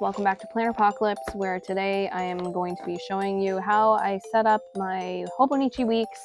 welcome back to Planner Apocalypse, where today I am going to be showing you how I set up my hobonichi weeks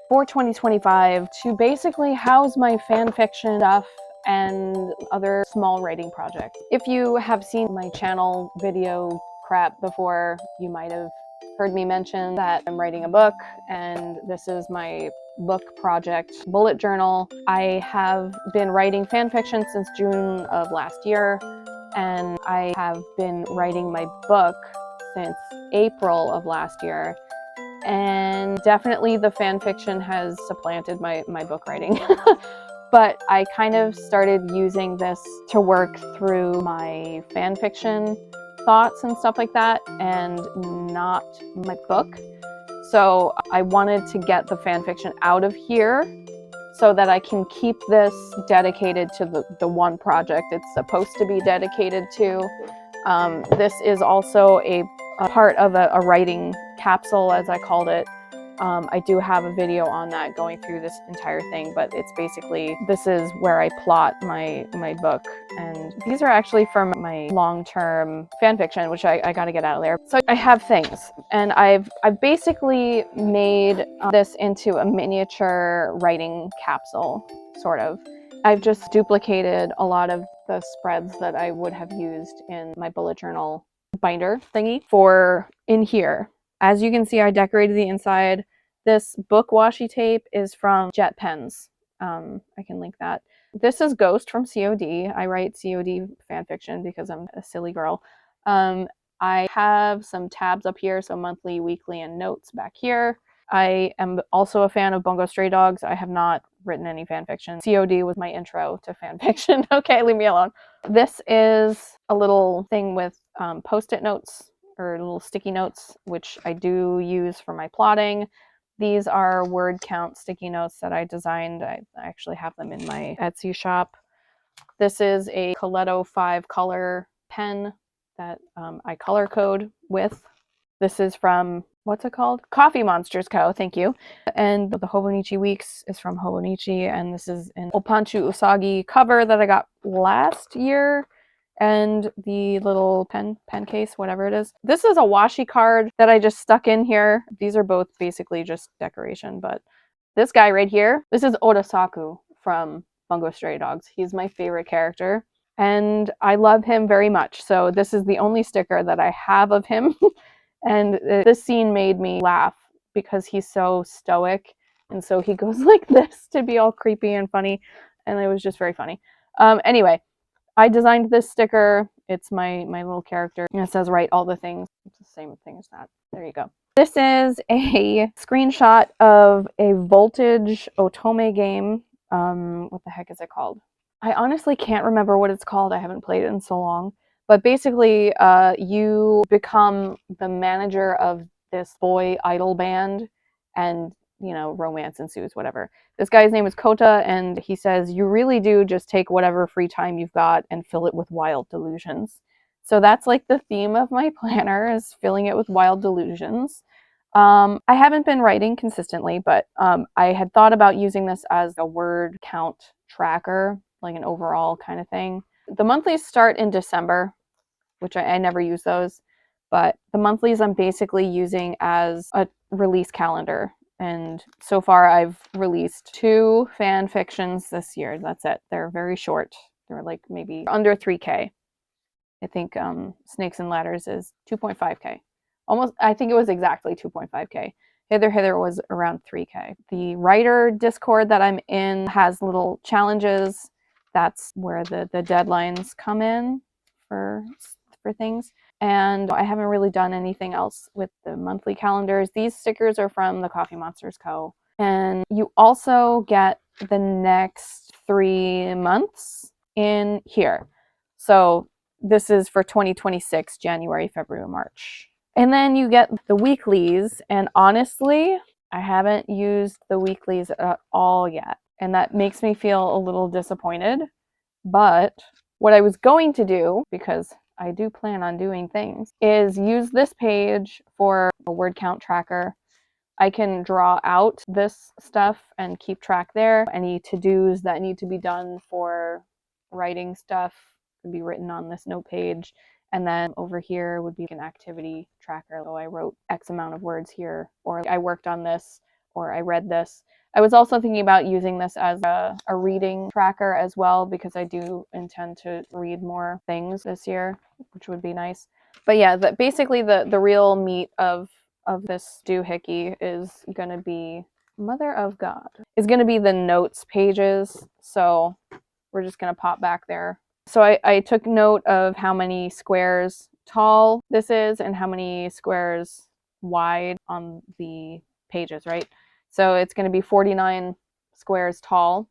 for 2025 to basically house my fan fiction stuff and other small writing projects. If you have seen my channel video crap before, you might have heard me mention that I'm writing a book, and this is my book project bullet journal. I have been writing fan fiction since June of last year, and I have been writing my book since April of last year. And definitely the fan fiction has supplanted my book writing. But I kind of started using this to work through my fan fiction thoughts and stuff like that, and not my book. So I wanted to get the fan fiction out of here so that I can keep this dedicated to the one project it's supposed to be dedicated to. This is also a part of a writing capsule, as I called it. I do have a video on that going through this entire thing, but it's basically, this is where I plot my book. And these are actually from my long-term fan fiction, which I gotta get out of there. So I have things, and I've basically made this into a miniature writing capsule, sort of. I've just duplicated a lot of the spreads that I would have used in my bullet journal binder thingy for in here. As you can see, I decorated the inside. This book washi tape is from Jet Pens. I can link that. This is Ghost from COD. I write COD fanfiction because I'm a silly girl. I have some tabs up here, so monthly, weekly, and notes back here. I am also a fan of Bungo Stray Dogs. I have not written any fanfiction. COD was my intro to fanfiction. Okay, leave me alone. This is a little thing with post-it notes, or little sticky notes, which I do use for my plotting. These are word count sticky notes that I designed. I actually have them in my Etsy shop. This is a Coletto 5 color pen that I color code with. This is from, what's it called? Coffee Monsters Co. Thank you. And the Hobonichi Weeks is from Hobonichi, and this is an Opanchu Usagi cover that I got last year. And the little pen case, whatever it is. This is a washi card that I just stuck in here. These are both basically just decoration, but this guy right here, this is Urasaku from Bungo Stray Dogs. He's my favorite character, and I love him very much. So this is the only sticker that I have of him. And this scene made me laugh because he's so stoic, and so he goes like this to be all creepy and funny, and it was just very funny. Anyway, I designed this sticker. It's my little character, and it says write all the things. It's the same thing as that. There you go. This is a screenshot of a Voltage Otome game. What the heck is it called? I honestly can't remember what it's called. I haven't played it in so long. But basically, you become the manager of this boy idol band, and romance ensues, whatever. This guy's name is Kota, and he says, you really do just take whatever free time you've got and fill it with wild delusions. So that's like the theme of my planner, is filling it with wild delusions. I haven't been writing consistently, but I had thought about using this as a word count tracker, like an overall kind of thing. The monthlies start in December, which I never use those, but the monthlies I'm basically using as a release calendar. And so far I've released 2 fan fictions this year. That's it. They're very short. They're like maybe under 3K. I think Snakes and Ladders is 2.5K. Almost, I think it was exactly 2.5K. Hither was around 3K. The writer Discord that I'm in has little challenges. That's where the deadlines come in for things. And I haven't really done anything else with the monthly calendars. These stickers are from the Coffee Monsters Co. And you also get the next 3 months in here. So this is for 2026, January, February, March. And then you get the weeklies. And honestly, I haven't used the weeklies at all yet. And that makes me feel a little disappointed. But what I was going to do, because I do plan on doing things, is use this page for a word count tracker. I can draw out this stuff and keep track there. Any to-dos that need to be done for writing stuff can be written on this note page. And then over here would be an activity tracker. So I wrote X amount of words here, or I worked on this, or I read this. I was also thinking about using this as a reading tracker as well, because I do intend to read more things this year, which would be nice. But yeah, basically the real meat of this 𝖍𝖎𝖓𝖏 is going to be Mother of God. Is going to be the notes pages. So we're just going to pop back there. So I took note of how many squares tall this is and how many squares wide on the pages, right? So it's going to be 49 squares tall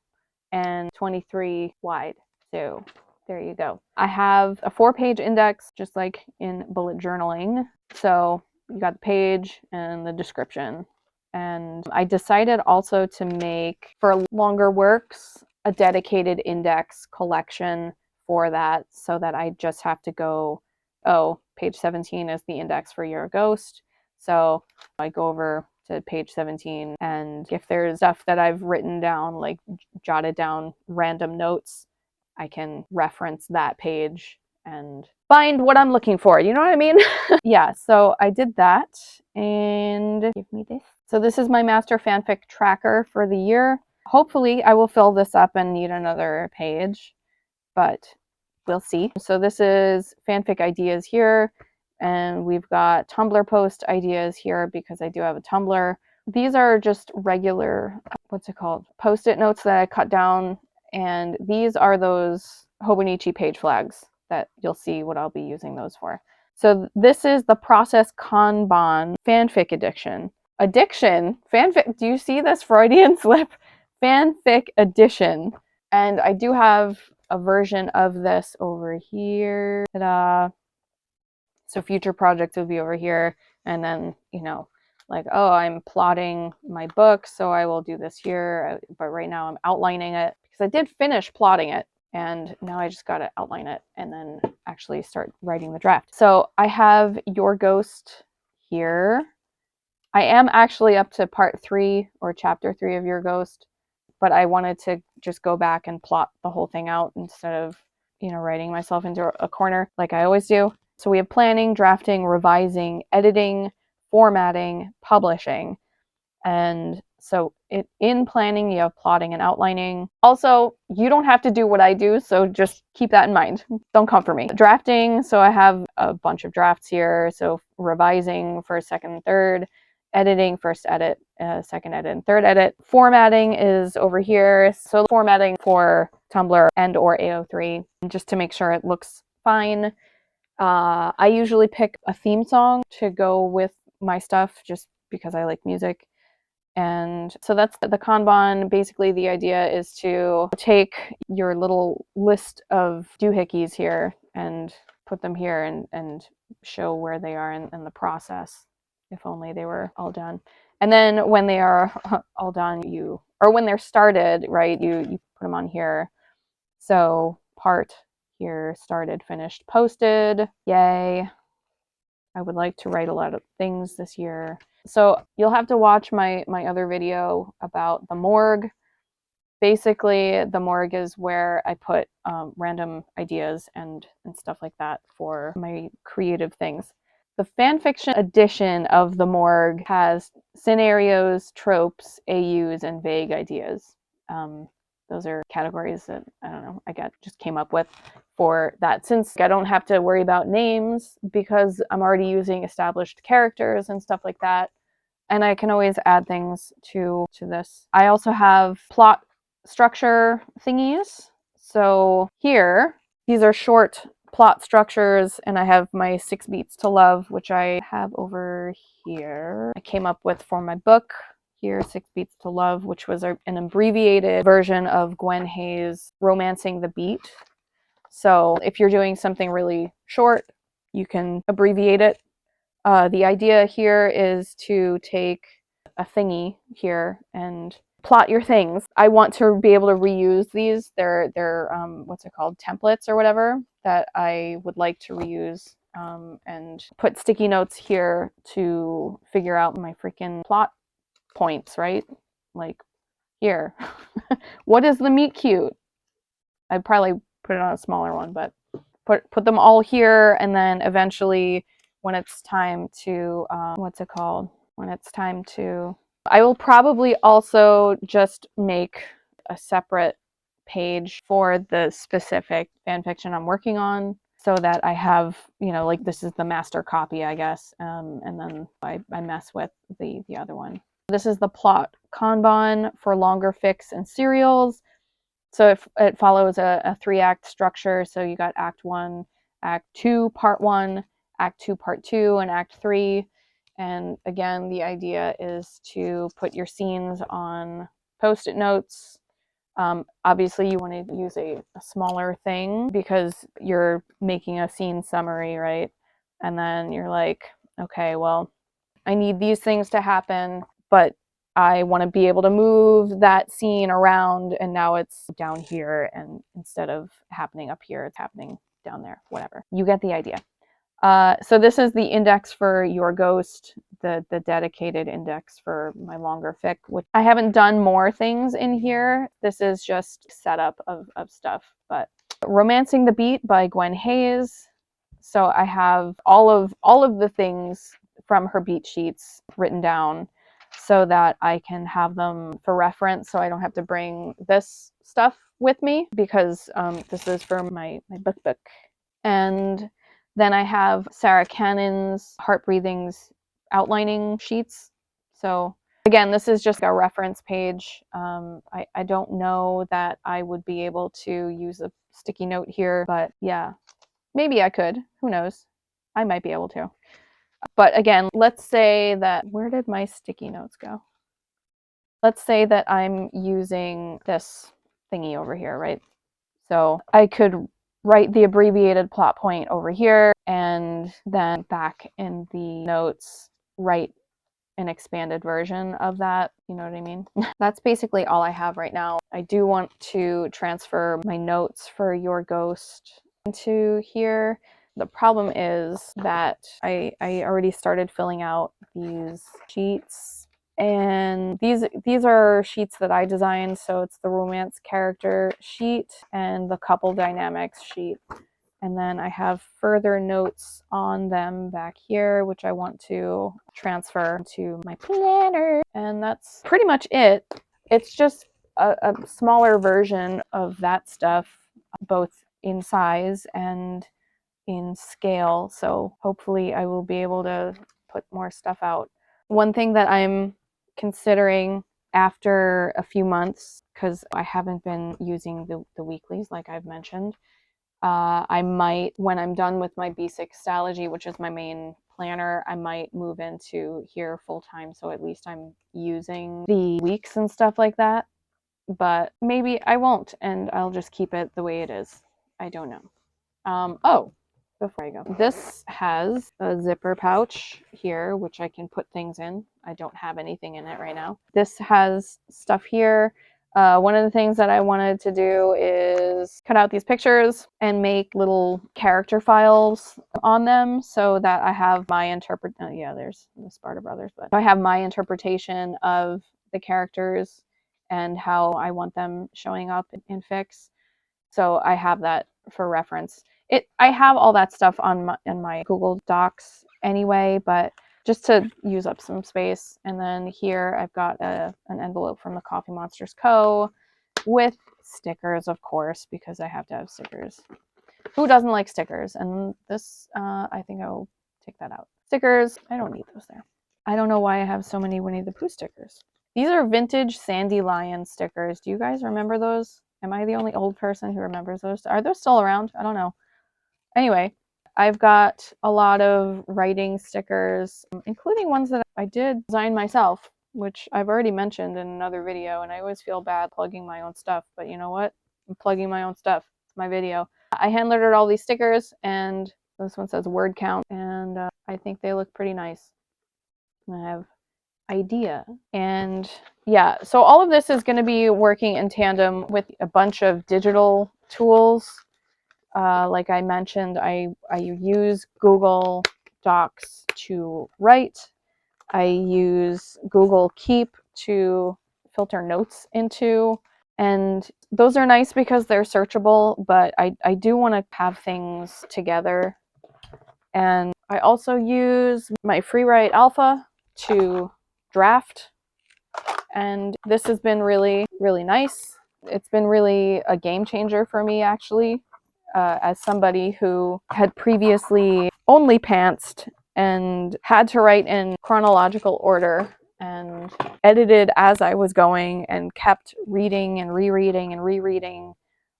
and 23 wide. So there you go. I have a 4-page index, just like in bullet journaling. So you got the page and the description. And I decided also to make, for longer works, a dedicated index collection for that, so that I just have to go, oh, page 17 is the index for your ghost. So I go over to page 17, and if there's stuff that I've written down, like jotted down random notes, I can reference that page and find what I'm looking for. You know what I mean? Yeah, so I did that, and give me this. So this is my master fanfic tracker for the year. Hopefully I will fill this up and need another page, but we'll see. So this is fanfic ideas here, and we've got Tumblr post ideas here because I do have a Tumblr. These are just regular, what's it called? Post-it notes that I cut down, and these are those hobonichi page flags that you'll see what I'll be using those for. So this is the process Kanban fanfic edition. Fanfic, do you see this Freudian slip? Fanfic edition. And I do have a version of this over here. Ta-da! So future projects would be over here. And then, you know, like, oh, I'm plotting my book, so I will do this here. But right now I'm outlining it because I did finish plotting it. And now I just got to outline it and then actually start writing the draft. So I have Your Ghost here. I am actually up to part 3 or chapter 3 of Your Ghost, but I wanted to just go back and plot the whole thing out instead of, you know, writing myself into a corner like I always do. So we have planning, drafting, revising, editing, formatting, publishing. And so in planning, you have plotting and outlining. Also, you don't have to do what I do, so just keep that in mind. Don't come for me. Drafting, so I have a bunch of drafts here. So revising, first, second, and third. Editing, first edit, second edit, and third edit. Formatting is over here. So formatting for Tumblr and or AO3, just to make sure it looks fine. I usually pick a theme song to go with my stuff just because I like music. And so that's the Kanban. Basically, the idea is to take your little list of doohickeys here and put them here and show where they are in the process. If only they were all done. And then when they are all done, or when they're started, right, you put them on here. So part here, started, finished, posted. Yay. I would like to write a lot of things this year. So you'll have to watch my other video about the morgue. Basically, the morgue is where I put random ideas and stuff like that for my creative things. The fanfiction edition of the morgue has scenarios, tropes, AUs, and vague ideas. Those are categories that, I don't know, just came up with for that, since I don't have to worry about names because I'm already using established characters and stuff like that. And I can always add things to this. I also have plot structure thingies. So here, these are short plot structures, and I have my 6 Beats to Love, which I have over here. I came up with for my book. Here, 6 Beats to Love, which was an abbreviated version of Gwen Hayes' Romancing the Beat. So if you're doing something really short, you can abbreviate it. The idea here is to take a thingy here and plot your things. I want to be able to reuse these. They're what's it called? Templates or whatever that I would like to reuse, and put sticky notes here to figure out my freaking plot points, right? Like here. What is the meet cute? I'd probably put it on a smaller one, but put them all here, and then eventually when it's time to, what's it called? When it's time to, I will probably also just make a separate page for the specific fan fiction I'm working on, so that I have, you know, like this is the master copy, I guess, and then I mess with the other one. This is the plot kanban for longer fics and serials. So it follows a 3-act structure. So you got Act 1, Act 2, Part 1, Act 2, Part 2, and Act 3. And again, the idea is to put your scenes on Post-it notes. Obviously, you want to use a smaller thing because you're making a scene summary, right? And then you're like, okay, well, I need these things to happen, but I want to be able to move that scene around, and now it's down here, and instead of happening up here, it's happening down there, whatever. You get the idea. So this is the index for Your Ghost, the dedicated index for my longer fic, which I haven't done more things in here. This is just setup of stuff. But Romancing the Beat by 𝖍𝖎𝖓𝖓. So I have all of the things from her beat sheets written down so that I can have them for reference, so I don't have to bring this stuff with me, because this is for my book. And then I have Sarah Cannon's Heart Breathings outlining sheets. So again, this is just a reference page. I don't know that I would be able to use a sticky note here, but yeah, maybe I could. Who knows? I might be able to. But again, let's say that, where did my sticky notes go? Let's say that I'm using this thingy over here, right? So I could write the abbreviated plot point over here, and then back in the notes, write an expanded version of that. You know what I mean? That's basically all I have right now. I do want to transfer my notes for Your Ghost into here. The problem is that I already started filling out these sheets, and these are sheets that I designed. So it's the romance character sheet and the couple dynamics sheet. And then I have further notes on them back here, which I want to transfer to my planner. And that's pretty much it. It's just a smaller version of that stuff, both in size and in scale. So hopefully I will be able to put more stuff out. One thing that I'm considering after a few months, because I haven't been using the weeklies like I've mentioned, I might, when I'm done with my 𝖭𝖎 which is my main planner, I might move into here full time, so at least I'm using the weeks and stuff like that. But maybe I won't, and I'll just keep it the way it is. I don't know. Oh, before I go, this has a zipper pouch here, which I can put things in. I don't have anything in it right now. This has stuff here. One of the things that I wanted to do is cut out these pictures and make little character files on them, so that I have my yeah, there's the Sparta Brothers, but I have my interpretation of the characters and how I want them showing up in fics. So I have that for reference. I have all that stuff in my Google Docs anyway, but just to use up some space. And then here I've got an envelope from the Coffee Monsters Co. with stickers, of course, because I have to have stickers. Who doesn't like stickers? And this, I think I'll take that out. Stickers, I don't need those there. I don't know why I have so many Winnie the Pooh stickers. These are vintage Sandy Lion stickers. Do you guys remember those? Am I the only old person who remembers those? Are those still around? I don't know. Anyway, I've got a lot of writing stickers, including ones that I did design myself, which I've already mentioned in another video, and I always feel bad plugging my own stuff, but you know what? I'm plugging my own stuff. It's my video. I hand lettered all these stickers, and this one says word count, and I think they look pretty nice. And I have idea. And yeah, so all of this is going to be working in tandem with a bunch of digital tools. Like I mentioned, I use Google Docs to write. I use Google Keep to filter notes into. And those are nice because they're searchable, but I do want to have things together. And I also use my 𝖕𝖊𝖓𝖊𝖓 to draft, and this has been really, really nice. It's been really a game changer for me, actually, as somebody who had previously only pantsed and had to write in chronological order and edited as I was going and kept reading and rereading and rereading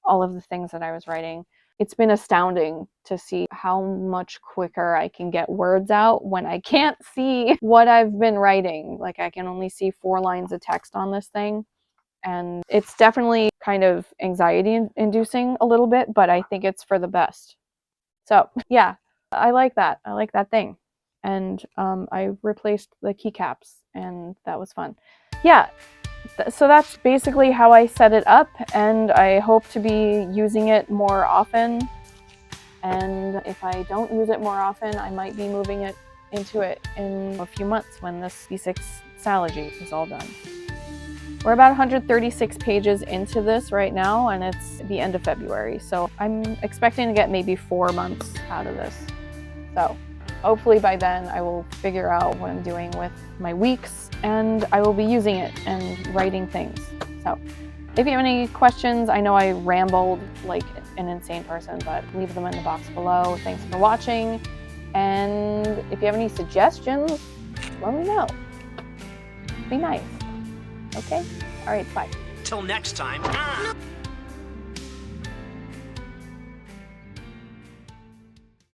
all of the things that I was writing. It's been astounding to see how much quicker I can get words out when I can't see what I've been writing. Like, I can only see 4 lines of text on this thing. And it's definitely kind of anxiety inducing a little bit, but I think it's for the best. So yeah, I like that. I like that thing. And I replaced the keycaps, and that was fun. Yeah, so that's basically how I set it up, and I hope to be using it more often. And if I don't use it more often, I might be moving it into it in a few months when this 𝖒𝖊𝖓𝖓𝖓 is all done. We're about 136 pages into this right now, and it's the end of February, so I'm expecting to get maybe 4 months out of this. So hopefully by then I will figure out what I'm doing with my weeks, and I will be using it and writing things. So if you have any questions, I know I rambled like an insane person, but leave them in the box below. Thanks for watching, and if you have any suggestions, let me know. Be nice. Okay? All right, bye. Till next time.